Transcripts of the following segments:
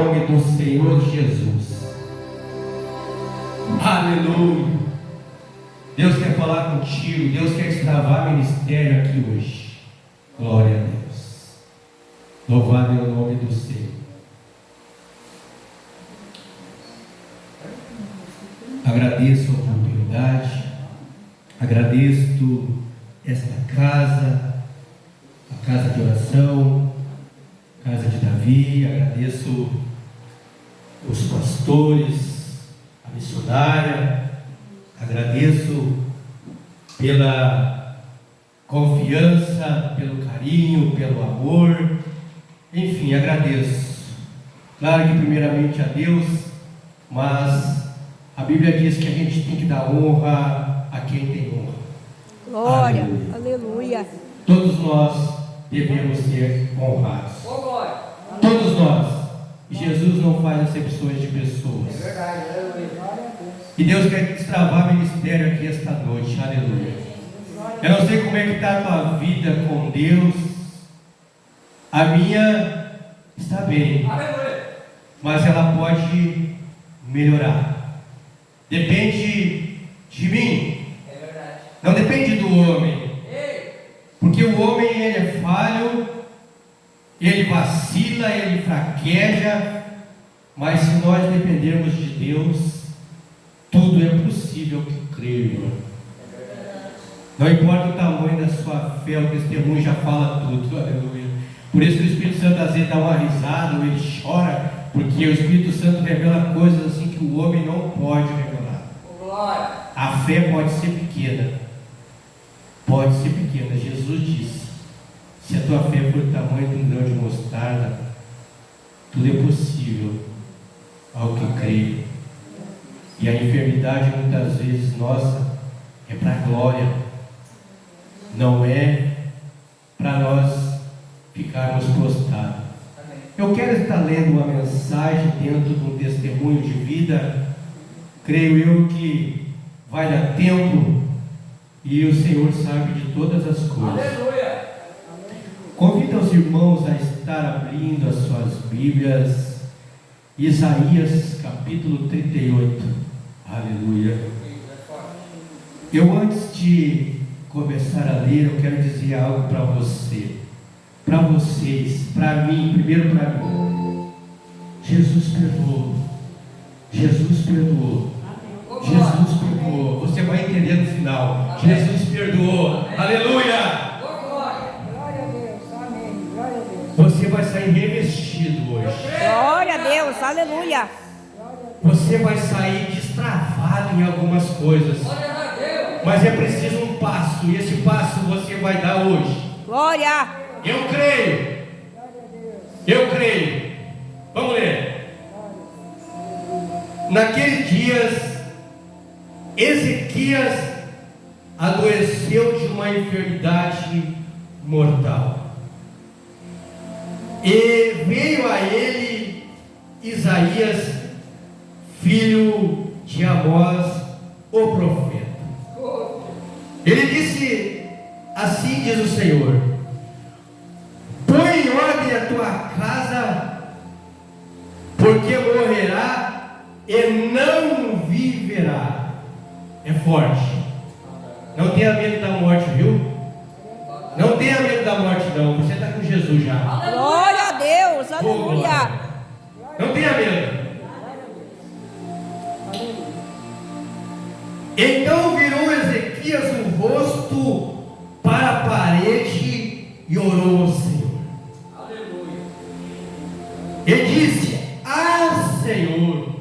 Em nome do Senhor Jesus. Aleluia. Deus quer falar contigo. Deus quer extravar ministério aqui hoje. Glória a Deus. Louvado é o nome do Senhor. Agradeço a oportunidade. Agradeço esta casa, a casa de oração, a casa de Davi. Agradeço os pastores, a missionária. Agradeço pela confiança, pelo carinho, pelo amor. Enfim, agradeço. Claro que primeiramente a Deus, mas a Bíblia diz que a gente tem que dar honra a quem tem honra. Glória, aleluia. Todos nós devemos ser honrados. Todos nós. Jesus não faz acepções de pessoas. É verdade, aleluia. E Deus quer destravar ministério aqui esta noite. Aleluia. Eu não sei como é que está a tua vida com Deus. A minha está bem. Mas ela pode melhorar. Depende de mim. É verdade. Não depende do homem. Porque o homem, ele é falho, ele vacila, ele fraqueja. Mas se nós dependermos de Deus, tudo é possível que creio, irmão. Não importa o tamanho da sua fé, o testemunho já fala tudo. Aleluia. Por isso que o Espírito Santo às vezes dá uma risada, ou ele chora, porque o Espírito Santo revela coisas assim que o homem não pode revelar. A fé pode ser pequena. Pode ser pequena. Jesus disse: se a tua fé for do tamanho de um grão de mostarda, tudo é possível ao que crê. E a enfermidade muitas vezes nossa é para a glória, não é para nós ficarmos prostrados. Eu quero estar lendo uma mensagem dentro de um testemunho de vida. Creio eu que vai dar tempo e o Senhor sabe de todas as coisas. Aleluia. Convido os irmãos a estar abrindo as suas Bíblias. Isaías capítulo 38. Aleluia. Eu, antes de começar a ler, eu quero dizer algo para você, para vocês, para mim, primeiro para mim. Jesus perdoou. Jesus perdoou. Jesus perdoou. Você vai entender no final. Jesus perdoou. Aleluia. Glória a Deus, amém. Glória a Deus. Você vai sair revestido hoje. Glória a Deus, aleluia. Você vai sair destravado em algumas coisas. Mas é preciso um passo. E esse passo você vai dar hoje. Glória. Eu creio. Eu creio. Vamos ler. Naqueles dias, Ezequias adoeceu de uma enfermidade mortal. E veio a ele Isaías, filho de Amós, o profeta. Ele disse: assim diz o Senhor: põe em ordem a tua casa, porque morrerá e não viverá. É forte. Não tenha medo da morte, viu? Não tenha medo da morte, não. Você está com Jesus já. Glória a Deus, aleluia. Não tenha medo. Então virou Ezequias o rosto para a parede e orou ao Senhor. Aleluia. E disse: ah, Senhor,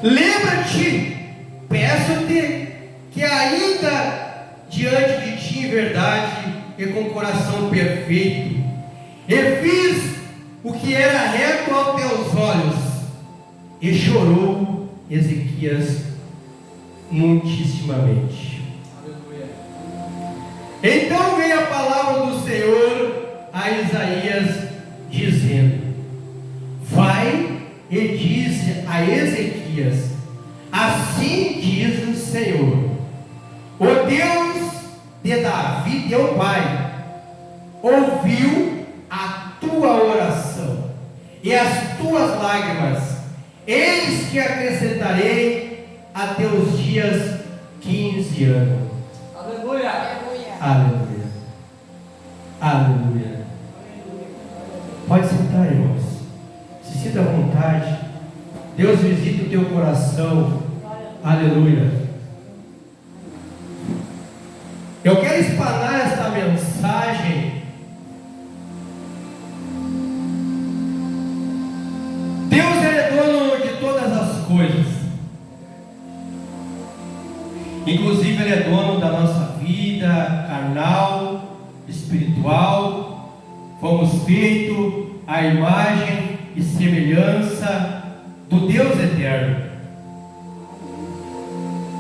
lembra-te, peço-te, que ainda diante de ti em verdade e com coração perfeito, e fiz o que era reto aos teus olhos. E chorou Ezequias muitíssimamente. Aleluia. Então veio a palavra do Senhor a Isaías, dizendo: vai e diz a Ezequias: assim diz o Senhor, o Deus de Davi, teu pai, ouviu a tua oração e as tuas tuas lágrimas, eis que acrescentarei a teus dias 15 anos. Aleluia. Aleluia. Aleluia. Pode sentar, irmãos. Se sinta à vontade. Deus visita o teu coração. Aleluia. Eu quero espanar esta mensagem. Deus é dono de todas as coisas. Inclusive Ele é dono da nossa vida carnal, espiritual. Fomos feitos à imagem e semelhança do Deus eterno.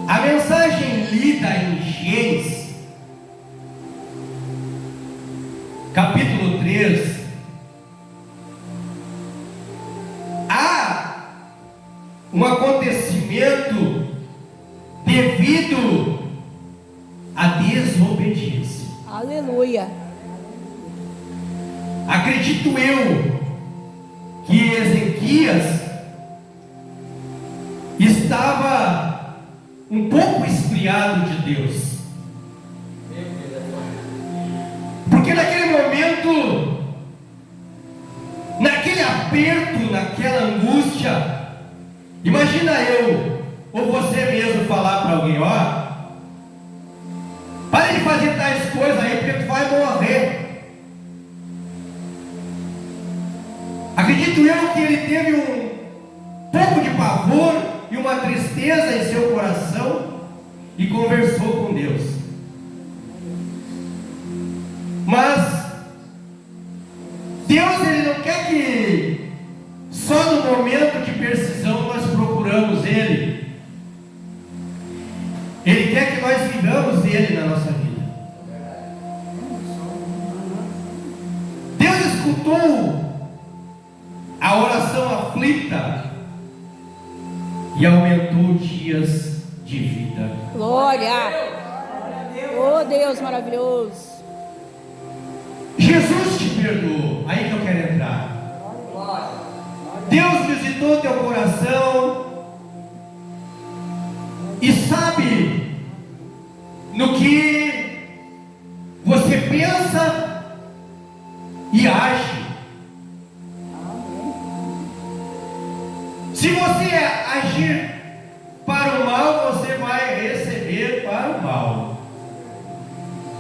A mensagem lida em Gênesis, capítulo 3, há um acontecimento devido à desobediência. Aleluia. Acredito eu que Ezequias estava um pouco esfriado de Deus, porque naquele momento, naquele aperto, naquela angústia, imagina eu ou você mesmo falar para alguém: ó, pare de fazer tais coisas aí porque tu vai morrer. Acredito eu que ele teve um pouco de pavor e uma tristeza em seu coração e conversou com Deus. Mas Deus, Ele não quer que só no momento de precisão nós procuramos Ele. Ele quer que nós vivamos Ele na nossa vida. Deus escutou a oração aflita e aumentou dias de vida. Glória. Oh Deus maravilhoso. Jesus te perdoou. Aí que eu quero entrar. Deus visitou teu coração e sabe no que você pensa e age. Se você agir para o mal, você vai receber para o mal.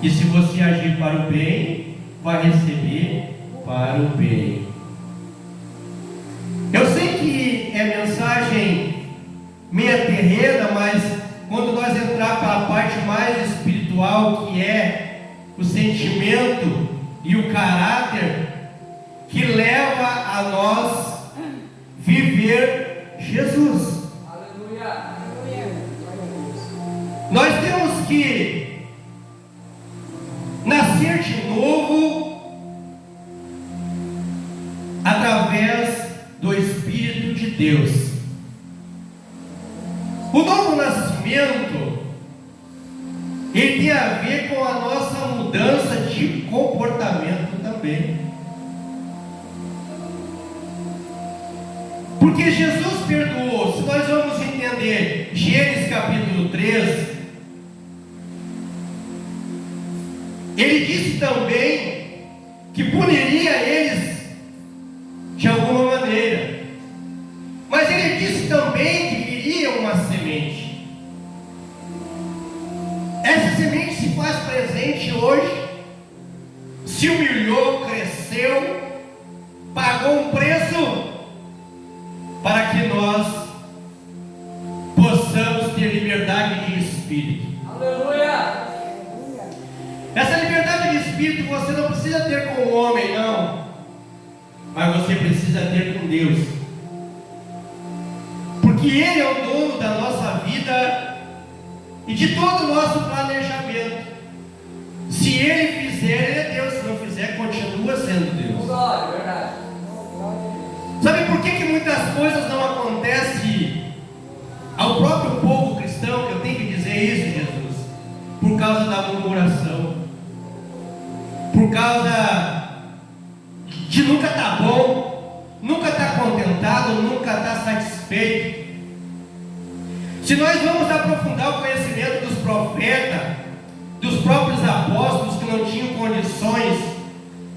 E se você agir para o bem, vai receber para o bem. Eu sei que é mensagem meia terrena, mas quando nós entrar para a parte mais espiritual, que é o sentimento e o caráter que leva a nós viver Jesus. Aleluia. Nós temos que nascer de novo através do Espírito de Deus. O novo nascimento, ele tem a ver com a nossa mudança de comportamento também. Porque Jesus perdoou. Se nós vamos entender Gênesis capítulo 3, ele disse também que puniria eles de alguma maneira, mas ele disse também que viria uma semente. Essa semente se faz presente hoje, se humilhou, cresceu, pagou um preço para que nós possamos ter liberdade de espírito. Aleluia. Essa liberdade de espírito você não precisa ter com o homem, não, mas você precisa ter com Deus, porque Ele é o dono da nossa vida e de todo o nosso planejamento. Se Ele fizer, Ele é Deus; se não fizer, continua sendo Deus. Glória, verdade. Sabe por que muitas coisas não acontecem ao próprio povo cristão? Que eu tenho que dizer isso, Jesus, por causa da murmuração, por causa de nunca estar bom, nunca estar contentado. cansado, nunca está satisfeito. Se nós vamos aprofundar o conhecimento dos profetas, dos próprios apóstolos que não tinham condições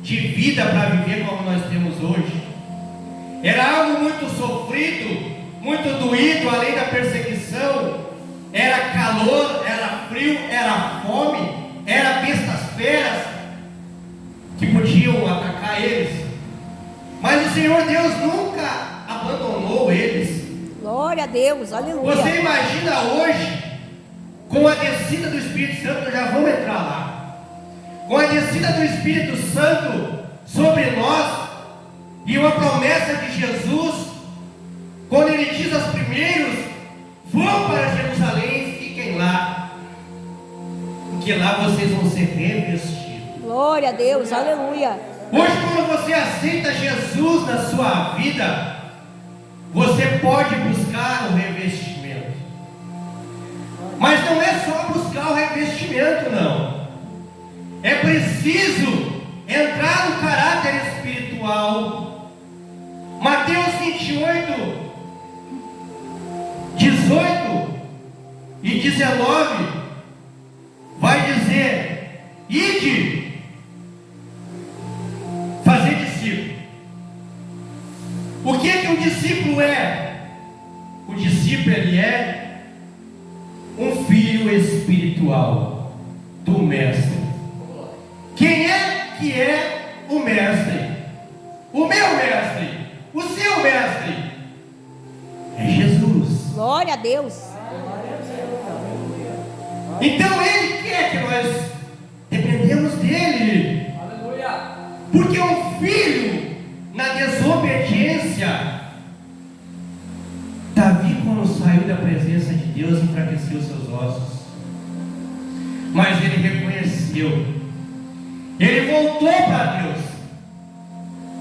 de vida para viver como nós temos hoje, era algo muito sofrido, muito doído, além da perseguição. Era calor, era frio, era fome, era bestas feras que podiam atacar eles. Mas o Senhor Deus nunca abandonou eles. Glória a Deus, aleluia. Você imagina hoje, com a descida do Espírito Santo, nós já vamos entrar lá, com a descida do Espírito Santo sobre nós, e uma promessa de Jesus, quando Ele diz aos primeiros: vão para Jerusalém e fiquem lá, porque lá vocês vão ser revestidos. Glória a Deus, aleluia. Hoje, quando você aceita Jesus na sua vida, você pode buscar o revestimento. Mas não é só buscar o revestimento, não. É preciso entrar no caráter espiritual. Mateus 28, 18 e 19 vai dizer: ide, fazer discípulo. O que é que um discípulo é? O discípulo, ele é um filho espiritual do mestre. Quem é que é o mestre? O meu mestre, o seu mestre é Jesus. Glória a Deus. Então Ele quer que nós dependemos dEle. Aleluia. Porque um filho na desobediência, Davi, quando saiu da presença de Deus, enfraqueceu seus ossos. Mas ele reconheceu, ele voltou para Deus.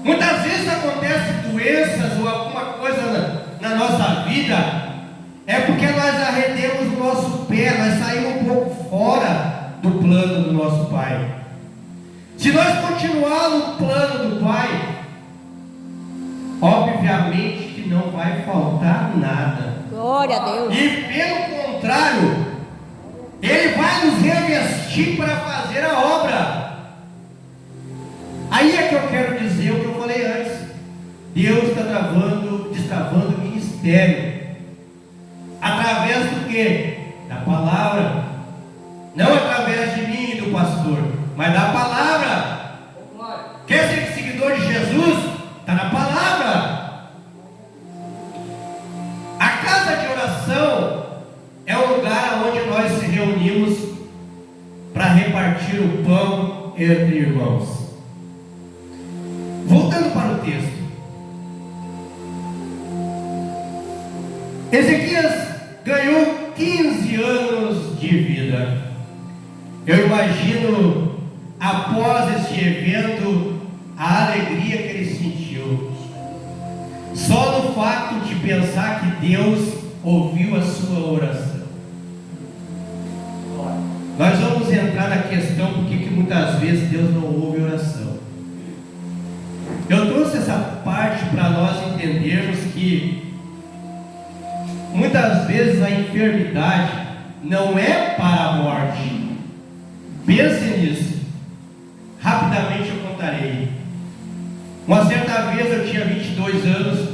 Muitas vezes acontece doenças ou alguma coisa na nossa vida, é porque nós arredemos o nosso pé, nós saímos um pouco fora do plano do nosso Pai. Se nós continuarmos no plano do Pai, obviamente que não vai faltar nada. Glória a Deus. E pelo contrário, Ele vai nos revestir para fazer a obra. Aí é que eu quero dizer o que eu falei antes. Deus está destravando o ministério. Através do quê? Da palavra. Não através de mim e do pastor, mas da palavra. Quer ser seguidor de Jesus? Está na palavra. A casa de oração é um lugar onde nós se reunimos para repartir o pão entre irmãos. Voltando para o texto, Ezequias ganhou 15 anos de vida. Eu imagino, após este evento, a alegria que ele sentiu, só no fato de pensar que Deus ouviu a sua oração. Nós vamos entrar na questão porque que muitas vezes Deus não ouve oração. Eu trouxe essa parte para nós entendermos que muitas vezes a enfermidade não é para a morte. Pense nisso. Rapidamente eu contarei. Uma certa vez eu tinha 22 anos,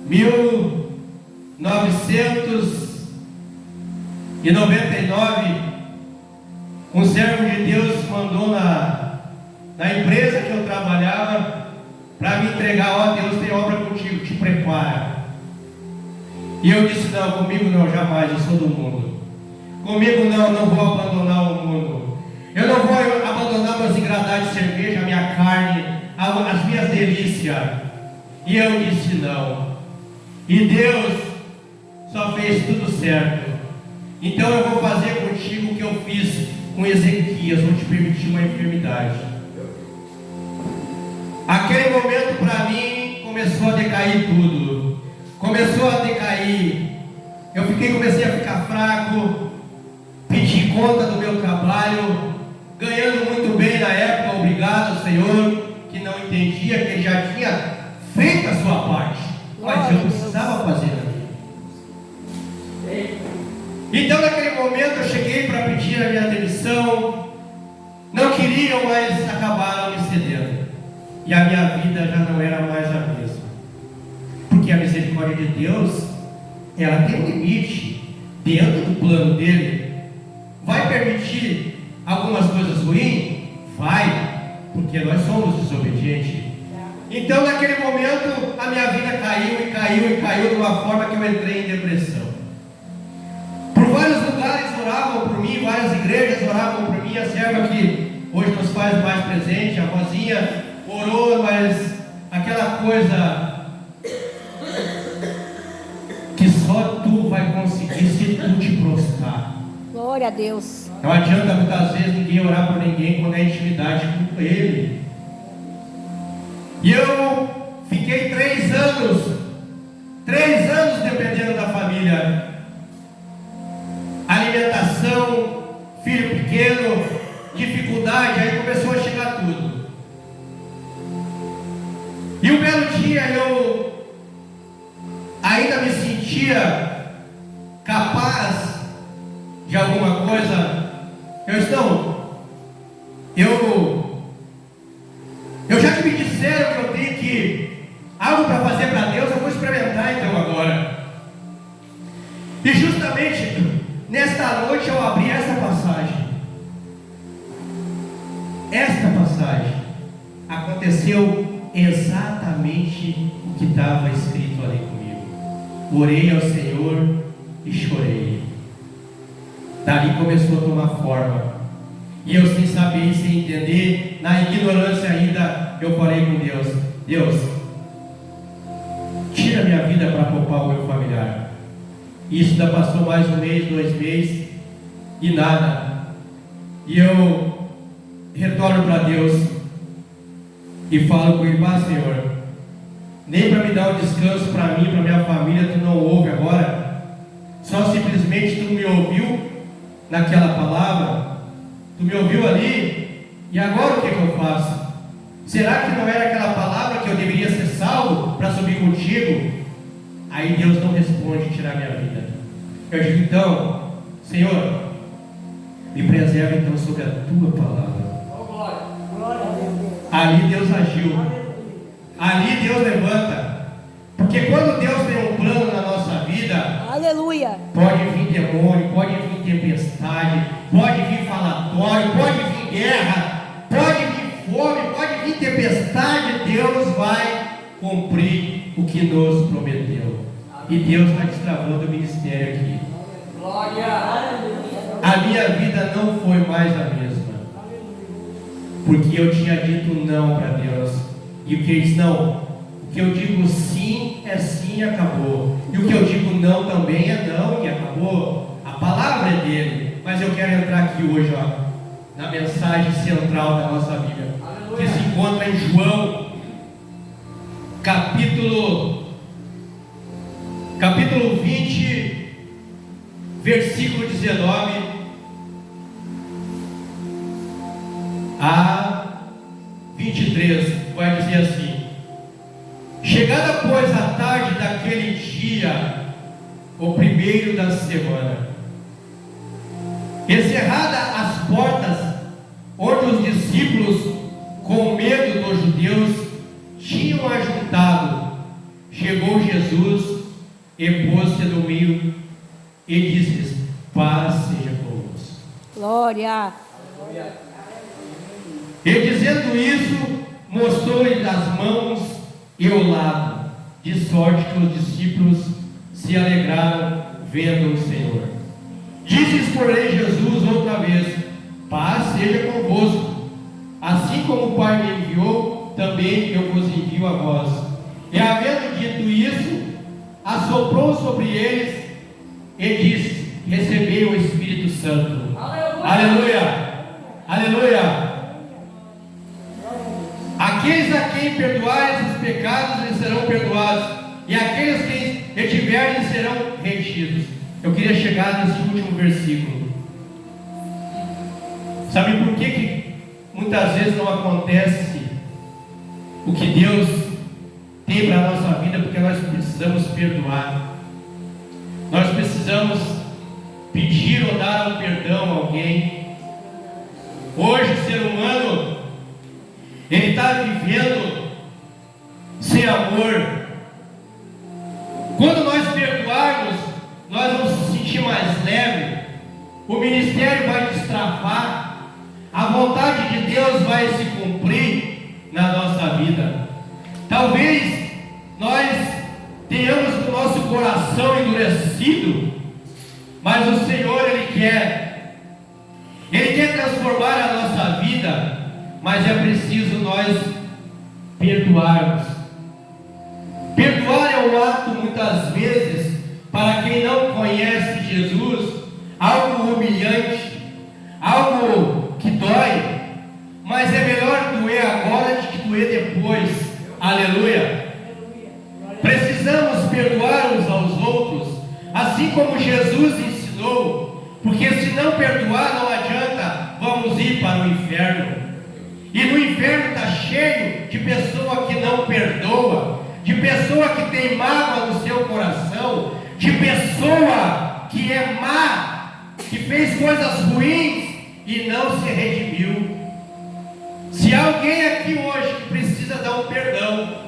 1999, um servo de Deus mandou na empresa que eu trabalhava para me entregar: ó, Deus tem obra contigo, te prepara. E eu disse: não, comigo não, jamais, eu sou do mundo. Comigo não, não vou abandonar o mundo. Eu não vou abandonar meus engradados de cerveja, a minha carne, as minhas delícias. E eu disse não. E Deus só fez tudo certo. Então eu vou fazer contigo o que eu fiz com Ezequias, vou te permitir uma enfermidade. Aquele momento para mim começou a decair tudo. Começou a decair. Comecei a ficar fraco. Pedi conta do meu trabalho, ganhando muito bem na época, obrigado ao Senhor, que não entendia que Ele já tinha feito a sua parte. Mas Então naquele momento eu cheguei para pedir a minha demissão, não queriam, mas acabaram me cedendo, e a minha vida já não era mais a mesma, porque a misericórdia de Deus, ela tem um limite, dentro do plano dele. Vai permitir algumas coisas ruins? Vai, porque nós somos desobedientes. Então naquele momento a minha vida caiu de uma forma que eu entrei em depressão. Por vários lugares oravam por mim, várias igrejas oravam por mim. A serva que hoje nos faz mais presente, a Rosinha, orou, mas aquela coisa que só tu vai conseguir se tu te prostrar. Glória a Deus. Não adianta muitas vezes ninguém orar por ninguém quando é intimidade com Ele. E eu fiquei 3 anos dependendo da família. Alimentação, filho pequeno, dificuldade, aí começou a chegar tudo. E um belo dia eu ainda me sentia capaz de alguma coisa. Eu já que me disseram que eu tenho algo para fazer para Deus, eu vou experimentar então agora. E justamente nesta noite eu abri esta passagem. Esta passagem aconteceu exatamente o que estava escrito ali comigo. Orei ao Senhor e chorei. Dali começou a tomar forma. E eu, sem saber e sem entender, na ignorância ainda, eu falei com Deus: Deus, tira minha vida para poupar o meu familiar. Isso ainda passou mais 1 mês, 2 meses e nada. E eu retorno para Deus e falo com ele: Senhor, nem para me dar um descanso para mim, para minha família, tu não ouve agora. Só simplesmente tu me ouviu naquela palavra, tu me ouviu ali, e agora o que eu faço? Será que não era aquela palavra que eu deveria ser salvo para subir contigo? Aí Deus não responde tirar minha vida. Eu digo: então, Senhor, me preserva então sobre a tua palavra. Glória a Deus. Ali Deus agiu. Ali Deus levanta. Porque quando Deus tem um plano na nossa vida, Aleluia. pode vir demônio, pode vir tempestade, pode vir falatório, pode vir guerra, pode vir fome, pode vir tempestade. Deus vai cumprir o que nos prometeu. E Deus está destravando o ministério aqui. Glória. A minha vida não foi mais a mesma, porque eu tinha dito não para Deus. E o que ele diz não, o que eu digo sim é sim e acabou. E o que eu digo não também é não e acabou. A palavra é dele. Mas eu quero entrar aqui hoje, na mensagem central da nossa Bíblia, que se encontra em João, capítulo 20, versículo 19 a 23, vai dizer assim: chegada, pois, a tarde daquele dia, o primeiro da semana, encerrada as portas, onde os discípulos, com medo dos judeus, tinham ajuntado, chegou Jesus e pôs-se no meio e disse-lhes: paz seja convosco. Glória. E dizendo isso, mostrou-lhe as mãos e o lado, de sorte que os discípulos se alegraram vendo o Senhor. Disse-lhes, porém, Jesus outra vez: paz seja convosco. Assim como o Pai me enviou, também eu vos envio a vós. E havendo dito isso, assoprou sobre eles e disse: recebei o Espírito Santo. Aleluia! Aleluia! Aqueles a quem perdoares os pecados, lhes serão perdoados, e aqueles que retiverem serão retidos. Eu queria chegar nesse último versículo. Sabe por que muitas vezes não acontece o que Deus tem para a nossa vida? Porque nós precisamos perdoar. Nós precisamos pedir ou dar um perdão a alguém. Hoje o ser humano, ele está vivendo sem amor. Quando nós perdoarmos, nós vamos nos sentir mais leve, o ministério vai destravar, a vontade de Deus vai se cumprir na nossa vida. Talvez nós tenhamos o nosso coração endurecido, mas o Senhor, Ele quer transformar a nossa vida, mas é preciso nós perdoarmos. Perdoar é um ato, muitas vezes, para quem não conhece Jesus, algo humilhante, algo que dói, mas é melhor doer agora do que doer depois. Aleluia! Precisamos perdoar uns aos outros, assim como Jesus ensinou, porque se não perdoar não adianta, vamos ir para o inferno. E no inferno está cheio de pessoa que não perdoa, de pessoa que tem mágoa no seu coração, de pessoa que é má, que fez coisas ruins e não se redimiu. Se alguém aqui hoje que precisa dar um perdão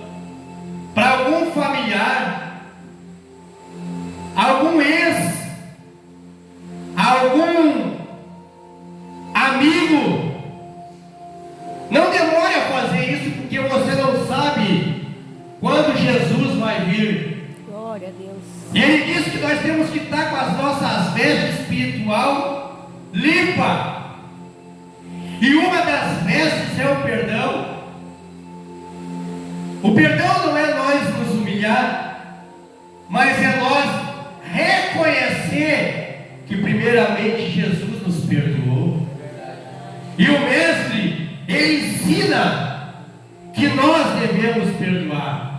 para algum familiar, algum ex, algum amigo, não demore a fazer isso, porque você não sabe quando Jesus vai vir. Glória a Deus. E Ele diz que nós temos que estar com as nossas vestes espiritual limpa. E uma das vestes é o perdão. O perdão não é nós nos humilhar, mas é nós reconhecer que primeiramente Jesus nos perdoou. E o mestre, ele ensina que nós devemos perdoar.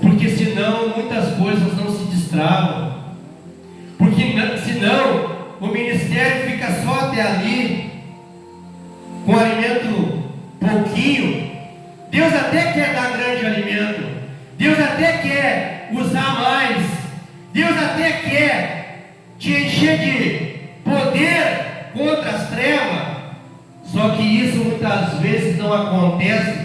Porque senão muitas coisas não se destravam. Porque senão o ministério fica só até ali, com alimento pouquinho. Deus até quer dar grande alimento, Deus até quer usar mais, Deus até quer te encher de poder contra as trevas. Só que isso muitas vezes não acontece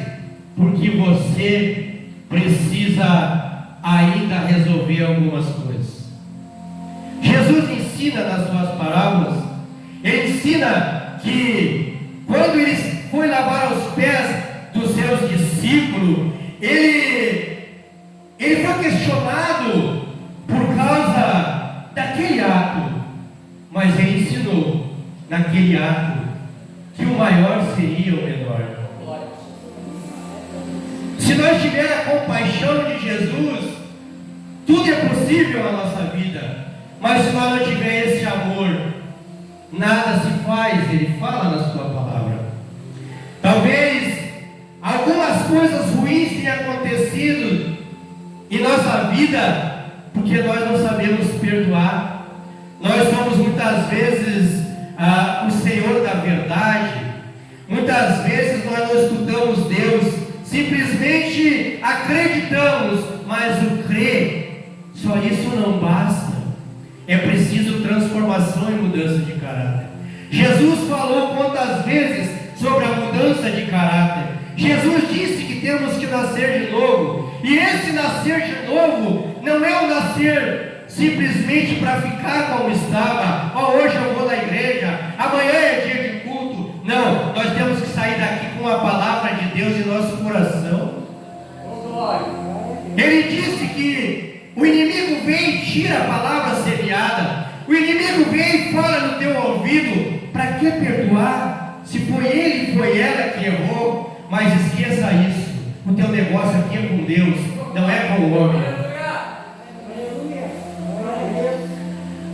porque você precisa ainda resolver algumas coisas. Jesus ensina nas suas parábolas, ele ensina que quando ele foi lavar os pés dos seus discípulos, ele foi questionado por causa daquele ato, mas ele ensinou naquele ato que o maior seria o menor. Se nós tivermos a compaixão de Jesus, tudo é possível na nossa vida. Mas se nós não tivermos esse amor, nada se faz. Ele fala na sua palavra. Talvez algumas coisas ruins tenham acontecido em nossa vida, porque nós não sabemos perdoar. Nós somos muitas vezes o Senhor da verdade. Muitas vezes nós não escutamos Deus, simplesmente acreditamos, mas o crer, só isso não basta. É preciso transformação e mudança de caráter. Jesus falou quantas vezes sobre a mudança de caráter. Jesus disse que temos que nascer de novo. E esse nascer de novo não é um nascer simplesmente para ficar como estava. Hoje eu vou na igreja, amanhã é dia de culto. Não, nós temos que sair daqui com a palavra de Deus em nosso coração. Ele disse que o inimigo vem e tira a palavra semeada. O inimigo vem e fala no teu ouvido: para que perdoar? Se foi ele, foi ela que errou. Mas esqueça isso, o teu negócio aqui é com Deus, não é com o homem.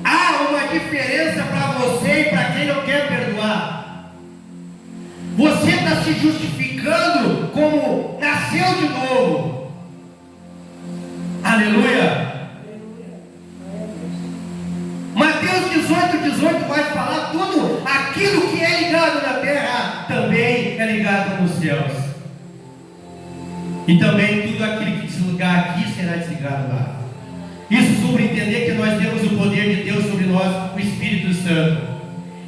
Há uma diferença para você e para quem não quer perdoar. Você está se justificando como nasceu de novo. Aleluia. Mateus 18 vai falar tudo aquilo que é ligado na terra também é ligado nos céus. E também tudo aquilo que desligar aqui será desligado lá. Isso subentender que nós temos o poder de Deus sobre nós, o Espírito Santo.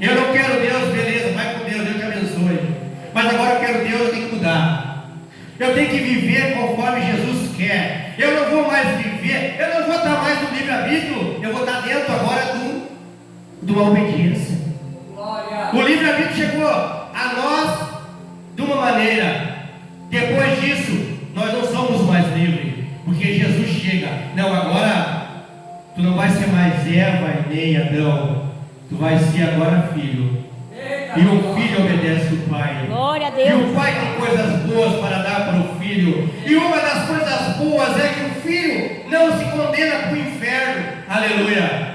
Eu não quero Deus, beleza, vai com Deus, Deus te abençoe. Mas agora eu quero Deus, eu tenho que mudar. Eu tenho que viver conforme Jesus quer. Eu não vou mais viver, eu não vou estar mais no livre-arbítrio, eu vou estar dentro agora de uma obediência. Glória. O livre-arbítrio chegou a nós de uma maneira. Depois disso, nós não somos mais livres, porque Jesus chega. Não, agora tu não vai ser mais Eva e nem Adão, tu vai ser agora filho. E o filho obedece o pai. Glória a E Deus. o pai tem coisas boas para dar para o filho. E uma das coisas boas é que o filho não se condena para o inferno. Aleluia.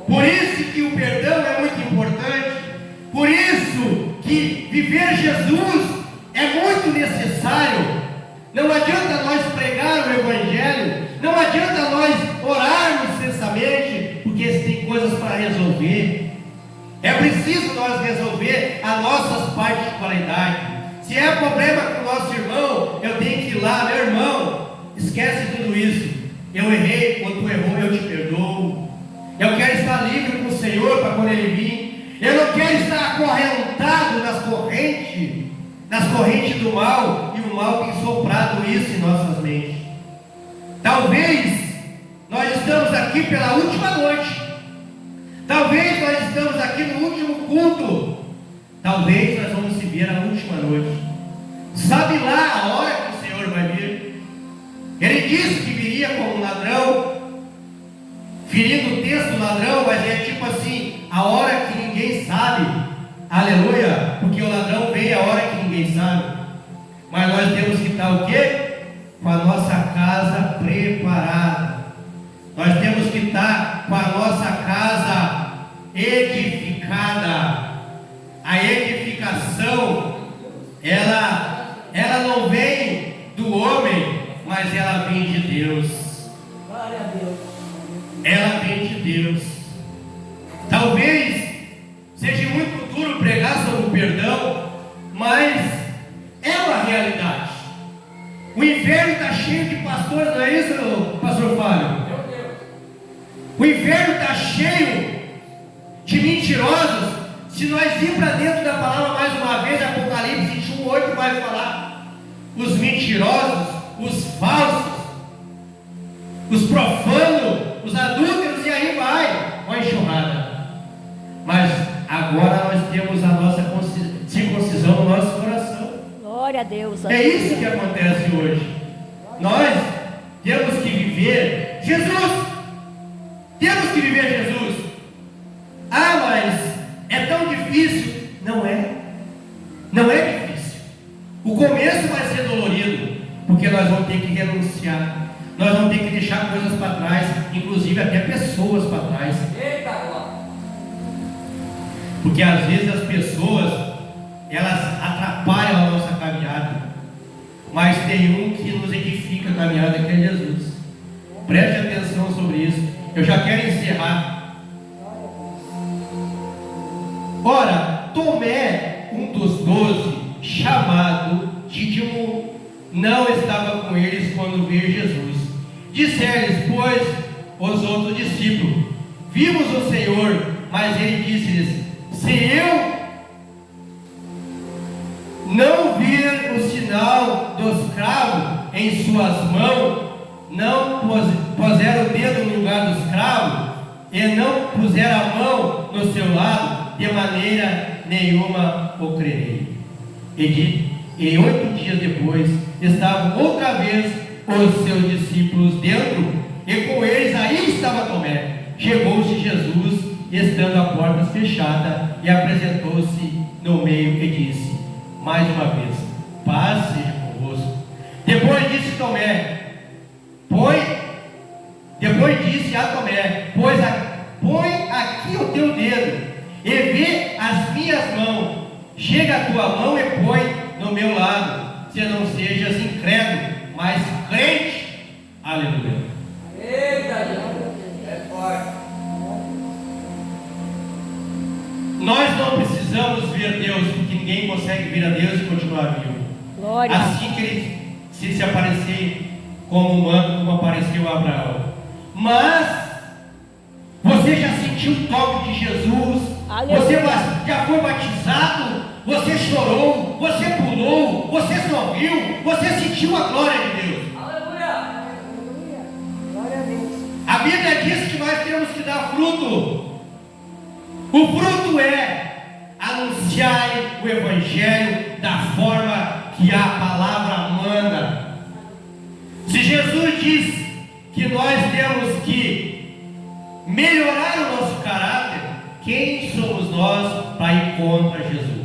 Por isso que o perdão é muito importante. Por isso que viver Jesus é muito necessário. Não adianta nós pregar o Evangelho. Não adianta nós orarmos cessamente, porque tem coisas para resolver. É preciso nós resolver as nossas particularidades. Se é problema com o nosso irmão, eu tenho que ir lá, meu irmão, esquece tudo isso. Eu errei, quando tu errou, eu te perdoo. Eu quero estar livre com o Senhor para quando Ele vir. Eu não quero estar acorrentado nas correntes do mal, e o mal tem soprado isso em nossas mentes. Talvez nós estamos aqui pela última noite. Talvez nós estamos aqui no último culto. Talvez nós vamos se ver na última noite. Sabe lá a hora que o Senhor vai vir? Ele disse que viria como um ladrão, ferindo o texto ladrão, mas é tipo assim, a hora que ninguém sabe. Aleluia, porque o ladrão vem a hora que ninguém sabe. Mas nós temos que estar o quê? Com a nossa casa preparada. Nós temos que estar com a nossa casa edificada. A edificação, ela não vem do homem, mas ela vem de Deus. Glória a Deus. Ela vem de Deus. Talvez seja muito duro pregar sobre o perdão, mas é uma realidade. O inferno está cheio de pastores, não é isso, pastor Fábio? O inferno está cheio de mentirosos. Se nós ir para dentro da palavra mais uma vez, Apocalipse 21:8 vai falar: os mentirosos, os falsos, os profanos, os adúlteros, e aí vai uma enxurrada. Mas agora nós temos a nossa circuncisão no nosso coração. Glória a Deus. É isso que acontece hoje. Nós temos que viver Jesus. Temos que viver Jesus. Ah, mas é tão difícil. Não é. Não é difícil. O começo vai ser dolorido, porque nós vamos ter que renunciar. Nós vamos ter que deixar coisas para trás, inclusive até pessoas para trás. Eita, glória. Porque às vezes as pessoas, elas atrapalham a nossa caminhada. Mas tem um que nos edifica a caminhada, que é Jesus. Preste atenção sobre isso. Eu já quero encerrar. Ora, Tomé, um dos 12, chamado Dídimo, não estava com eles quando veio Jesus. Disseram-lhes, pois, os outros discípulos: vimos o Senhor. Mas ele disse-lhes: se eu não vir o sinal dos cravos em suas mãos, não puser o dedo no lugar dos cravos, e não puser a mão no seu lado, de maneira nenhuma o crerei. E 8 dias depois, estavam outra vez os seus discípulos dentro, e com eles aí estava Tomé. Chegou-se Jesus, estando a porta fechada, e apresentou-se no meio e disse, mais uma vez: paz seja convosco. Depois disse a Tomé: põe aqui o teu dedo e vê as minhas mãos. Chega a tua mão e põe no meu lado, se não sejas incrédulo, mas crente. Aleluia. Eita, Jesus. É forte. Nós não precisamos ver Deus, porque ninguém consegue vir a Deus e continuar vivo. Glória. Assim que ele se aparecer como humano, como apareceu a Abraão. mas você já sentiu o toque de Jesus, você já foi batizado, você chorou, você pulou, você sorriu, você sentiu a glória de Deus. Aleluia. Aleluia. Glória a Deus. A Bíblia diz que nós temos que dar fruto. O fruto é anunciar o Evangelho da forma que a palavra manda. Se Jesus diz que nós temos que melhorar o nosso caráter, quem somos nós para ir contra Jesus?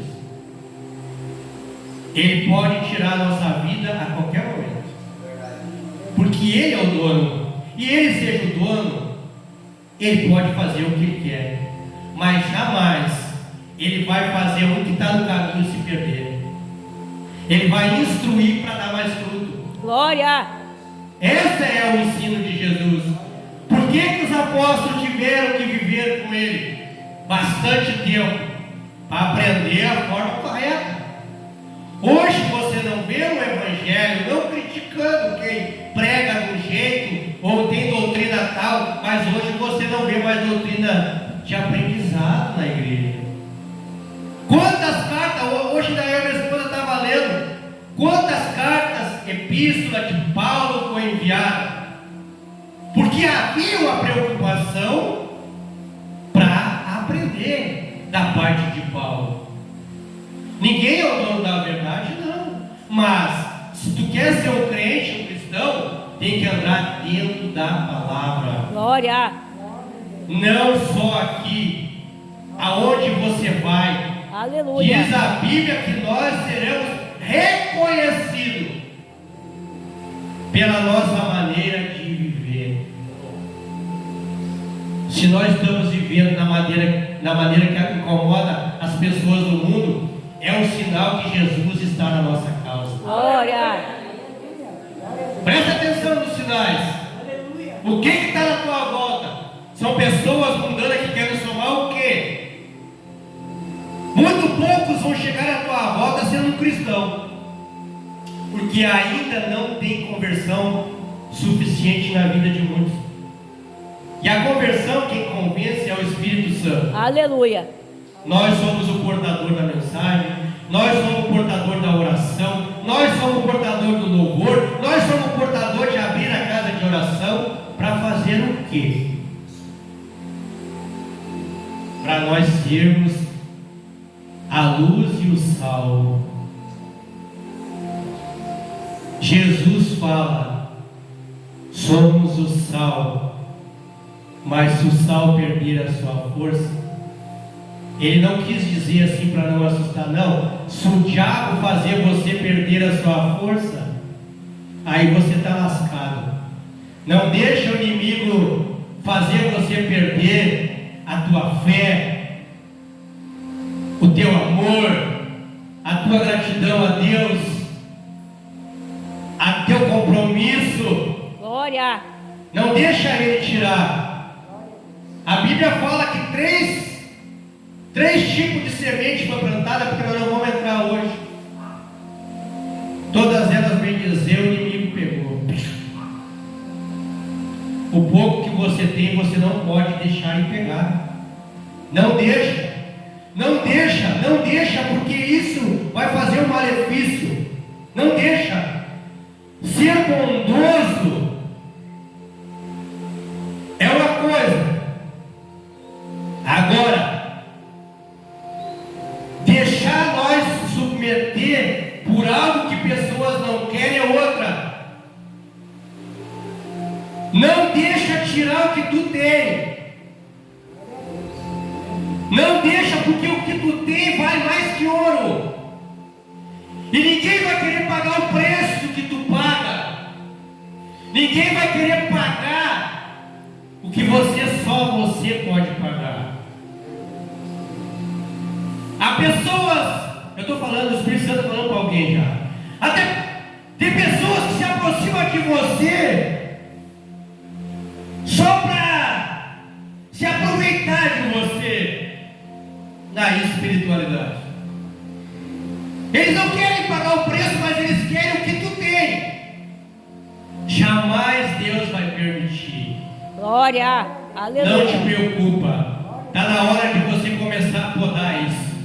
Ele pode tirar a nossa vida a qualquer momento, porque Ele é o dono. E Ele seja o dono, Ele pode fazer o que Ele quer, mas jamais Ele vai fazer um que está no caminho se perder. Ele vai instruir para dar mais fruto. Glória! Esse é o ensino de Jesus. Por que os apóstolos tiveram que viver com Ele bastante tempo? Para aprender a forma correta. Hoje você não vê o Evangelho, não criticando quem prega de um jeito ou tem doutrina tal, mas hoje você não vê mais doutrina de aprendizado na igreja. Quantas cartas, hoje daí a minha esposa estava lendo, quantas cartas, epístola de Paulo foi enviada? Porque havia uma preocupação para aprender da parte de Paulo. Ninguém é o dono da verdade, não. Mas, se tu quer ser um crente, um cristão, tem que andar dentro da palavra. Glória! Não só aqui, aonde você vai. Aleluia! Diz a Bíblia que nós seremos reconhecidos pela nossa maneira de viver. Se nós estamos vivendo na maneira que incomoda as pessoas do mundo, é um sinal que Jesus está na nossa causa. Glória! Presta atenção nos sinais. O que está na tua volta? São pessoas mundanas que querem somar o quê? Muito poucos vão chegar à tua volta sendo um cristão, porque ainda não tem conversão suficiente na vida de muitos. E a conversão, quem convence é o Espírito Santo. Aleluia! Nós somos o portador da mensagem, nós somos o portador da oração, nós somos o portador do louvor, nós somos o portador de abrir a casa de oração para fazer o quê? Para nós sermos a luz e o sal. Jesus fala, somos o sal, mas se o sal perder a sua força, ele não quis dizer assim para não assustar, não. Se o diabo fazer você perder a sua força, aí você está lascado. Não deixa o inimigo fazer você perder a tua fé, o teu amor, a tua gratidão a Deus, a teu compromisso. Glória! Não deixa ele tirar. A Bíblia fala que três tipos de semente foi plantada, porque nós não vamos entrar hoje. Todas elas, bem dizer, o inimigo pegou. O pouco que você tem, você não pode deixar ele pegar. Não deixa. Não deixa, não deixa, porque isso vai fazer um malefício. Não deixa. Ser bondoso é uma coisa. Agora, deixar nós submeter por algo que pessoas não querem é outra. Não deixa tirar o que tu tem. Não deixa, porque o que tu tem vale mais que ouro. E ninguém vai querer pagar o preço que tu paga. Ninguém vai querer pagar o que só você pode pagar. Há pessoas, eu estou falando, o Espírito Santo falando para alguém já. Até tem pessoas que se aproximam de você só para se aproveitar de você na espiritualidade. Eles não querem pagar o preço, mas eles querem o que tu tem. Jamais Deus vai permitir Glória. Não Aleluia. te preocupa. Está na hora de você começar a podar isso.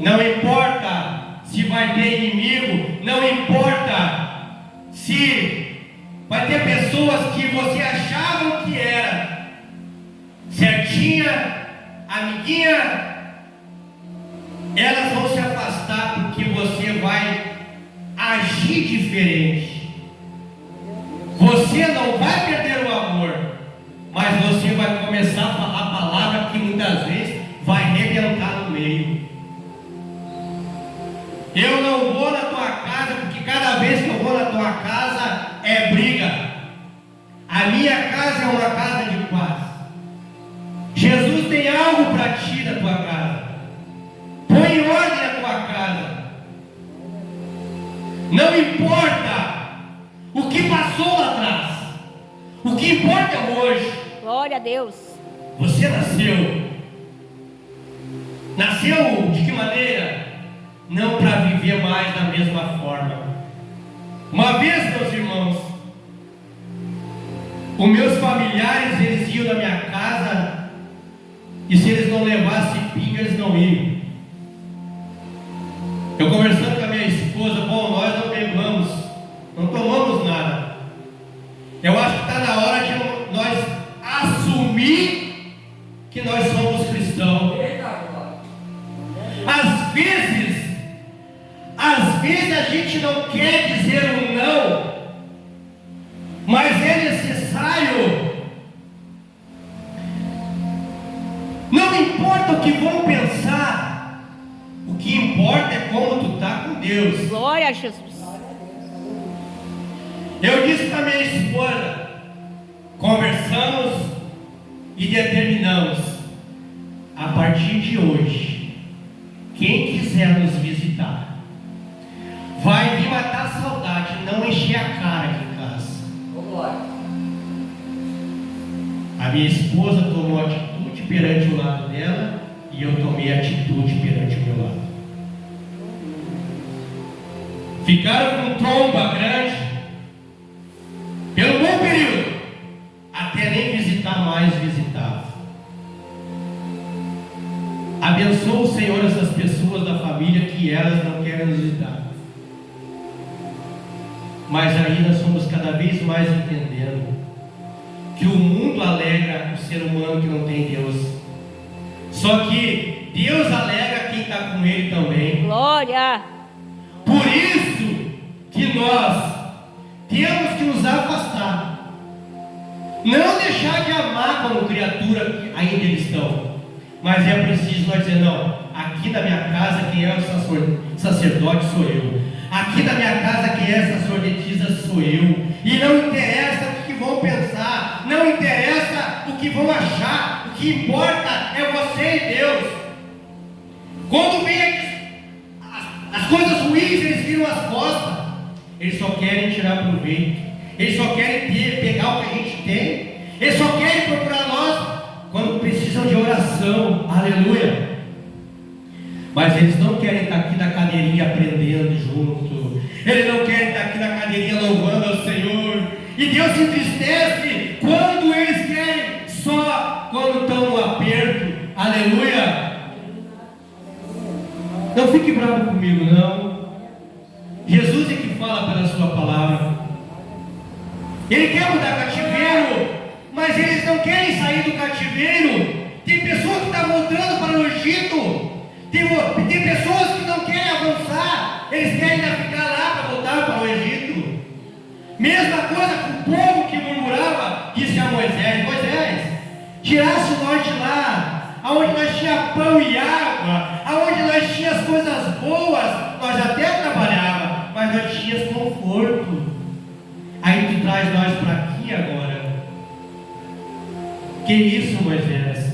Não importa se vai ter inimigo, não importa se vai ter pessoas que você achava que era certinha, amiguinha, elas vão se afastar porque você vai agir diferente. Você não vai perder o amor, mas você vai começar a falar a palavra que muitas vezes vai arrebentar no meio. Eu não vou na tua casa, porque cada vez que eu vou na tua casa é briga. A minha casa é uma casa de paz. Jesus tem algo para ti na tua casa. Põe em ordem a tua casa. Não importa o que passou lá atrás. O que importa é hoje. Glória a Deus. Você nasceu. Nasceu de que maneira? Não para viver mais da mesma forma. Uma vez, meus irmãos, os meus familiares, eles iam na minha casa, e se eles não levassem pinga, eles não iam. Eu conversando com a minha esposa, bom, nós não bebamos, não tomamos nada. Eu acho que está na hora de nós assumir que nós somos cristãos. Às vezes a gente não quer dizer um não, mas é necessário. Não importa o que vão pensar, o que importa é como tu está com Deus. Glória a Jesus. Eu disse para minha esposa, conversamos e determinamos, a partir de hoje, quem quiser nos visitar, vai vir matar a saudade, não encher a cara aqui em casa. A minha esposa tomou atitude perante o lado dela, e eu tomei atitude perante o meu lado. Ficaram com tromba grande, pelo bom período, até nem visitar mais visitava. Abençoa o Senhor essas pessoas da família que elas não querem nos visitar. Mas aí nós somos cada vez mais entendendo que o mundo alegra o ser humano que não tem Deus. Só que Deus alegra quem está com Ele também. Glória. Por isso que nós temos que nos afastar. Não deixar de amar como criatura que ainda eles estão. Mas é preciso nós dizer, não, aqui na minha casa quem é o sacerdote sou eu. Aqui na minha casa quem é sacerdotisa sou eu. E não interessa o que vão pensar, não interessa o que vão achar, o que importa é você e Deus. Quando vem as coisas ruins, eles viram as costas. Eles só querem tirar proveito. Eles só querem pegar o que a gente tem. Eles só querem procurar nós quando precisam de oração. Aleluia. Mas eles não querem estar aqui na cadeirinha aprendendo junto. Eles não querem estar aqui na cadeirinha louvando ao Senhor. E Deus se entristece quando eles querem, só quando estão no aperto. Aleluia. Não fique bravo comigo, não. Jesus é que fala pela sua palavra. Ele quer mudar cativeiro, mas eles não querem sair do cativeiro. Tem pessoas que estão voltando para o Egito. Tem pessoas que não querem avançar. Eles querem ficar lá para voltar para o Egito. Mesma coisa com o povo que murmurava, disse a Moisés: Moisés, tirasse nós de lá, aonde nós tínhamos pão e água, aonde nós tínhamos as coisas boas, nós até trabalhávamos, mas nós tínhamos conforto. Aí tu traz nós para aqui agora. Que isso, Moisés?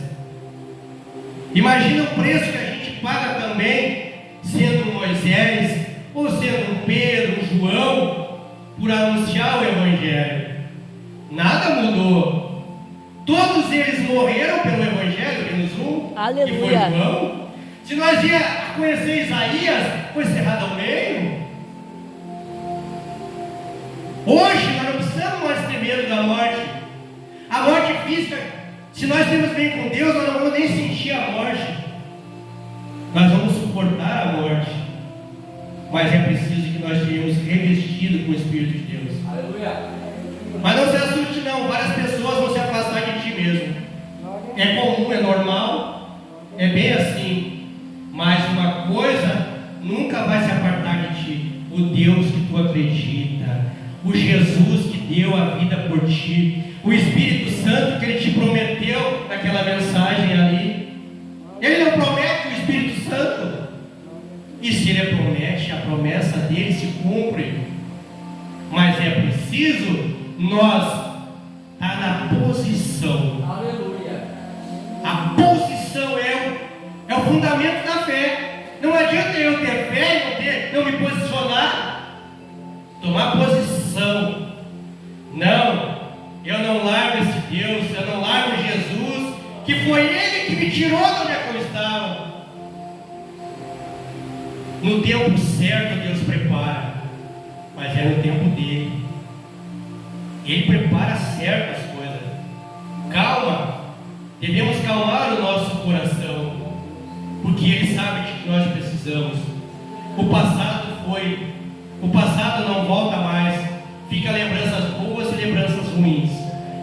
Imagina o preço que a gente paga também, sendo Moisés, ou sendo Pedro, João, por anunciar o Evangelho. Nada mudou. Todos eles morreram pelo Evangelho, menos um, Aleluia. que foi João. Se nós ia conhecer Isaías, foi cerrado ao meio. Hoje nós não precisamos mais ter medo da morte. A morte física Se nós temos bem com Deus, nós não vamos nem sentir a morte. Nós vamos suportar a morte. Mas é preciso que nós tenhamos revestido com o Espírito de Deus. Aleluia. Mas não se assuste não, várias pessoas vão se afastar de ti mesmo. É comum, é normal, é bem assim. Mas uma coisa nunca vai se apartar de ti: o Deus que tu acredita, o Jesus que deu a vida por ti, o Espírito Santo que Ele te prometeu naquela mensagem ali. Ele não promete o Espírito Santo, e se Ele promete, a promessa dele se cumpre. Mas é preciso nós estar na posição. Aleluia. A posição é o fundamento da fé. Não adianta eu ter fé e não me posicionar. Tomar posição. Não, eu não largo esse Deus, eu não largo Jesus, que foi Ele que me tirou de onde eu estava. No tempo certo Deus prepara, mas é no tempo dele. Ele prepara certas coisas. Calma, devemos calmar o nosso coração, porque Ele sabe de que nós precisamos. O passado foi, o passado não volta mais. Fica lembranças boas e lembranças ruins,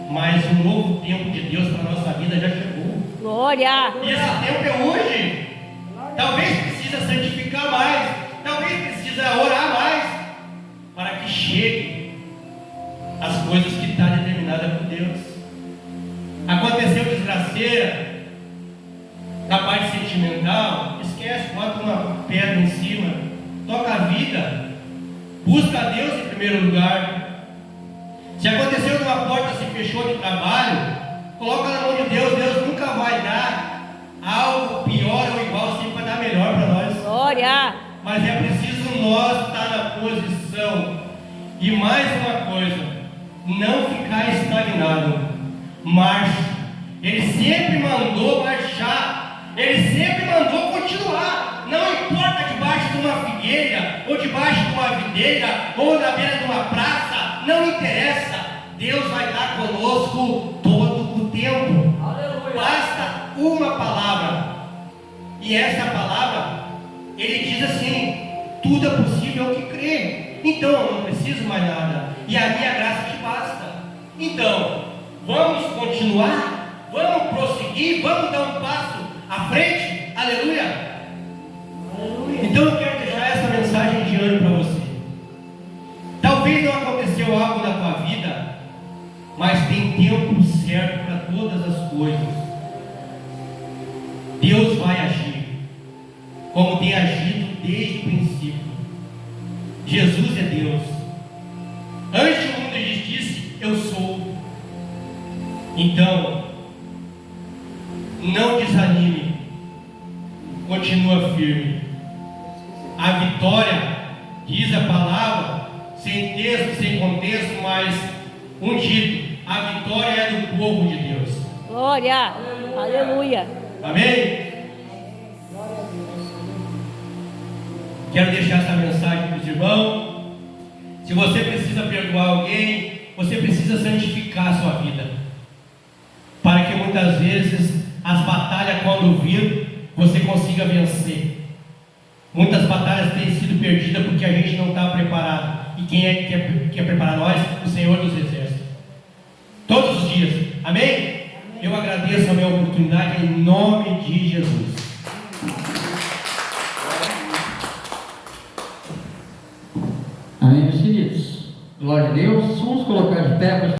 mas o novo tempo de Deus para a nossa vida já chegou. Glória. E esse tempo é hoje. Talvez precisa santificar mais, talvez precisa orar mais, para que chegue as coisas que está determinada por Deus. Aconteceu desgraceira da parte sentimental, esquece, bota uma pedra em cima, toca a vida, busca a Deus em primeiro lugar. Se aconteceu que uma porta se fechou de trabalho, coloca na mão de Deus. Deus nunca vai dar algo pior ou igual, sempre vai dar melhor para nós. Glória. Mas é preciso nós estar na posição. E mais uma coisa, não ficar estagnado. Marche. Ele sempre mandou marchar. Ele sempre mandou continuar. Não importa debaixo de uma figueira, ou debaixo de uma videira, ou na beira de uma praça. Não interessa. Deus vai estar conosco todo o tempo. Aleluia. Basta uma palavra. E essa palavra, Ele diz assim: tudo é possível ao que crê. Então eu não preciso mais nada, e a minha graça te basta. Então, vamos continuar, vamos prosseguir, vamos dar um passo à frente. Aleluia. Então eu quero deixar essa mensagem de ânimo para você. Talvez não aconteceu algo na tua vida, mas tem tempo certo para todas as coisas. Deus vai agir, como tem agido desde o princípio. Jesus é Deus. Antes o mundo disse: eu sou. Então, não desanime, continua firme. A vitória, diz a palavra, sem texto, sem contexto, mas um dito: a vitória é do povo de Deus. Glória. Aleluia. Amém? Quero deixar essa mensagem para os irmãos. Se você precisa perdoar alguém, você precisa santificar a sua vida, para que muitas vezes as batalhas, quando vir, você consiga vencer. Muitas batalhas têm sido perdidas porque a gente não está preparado. E quem é que quer preparar nós? O Senhor dos Exércitos. Todos os dias. Amém? Eu agradeço a minha oportunidade em nome de Jesus. Amém, meus queridos. Glória a Deus. Vamos colocar de pé.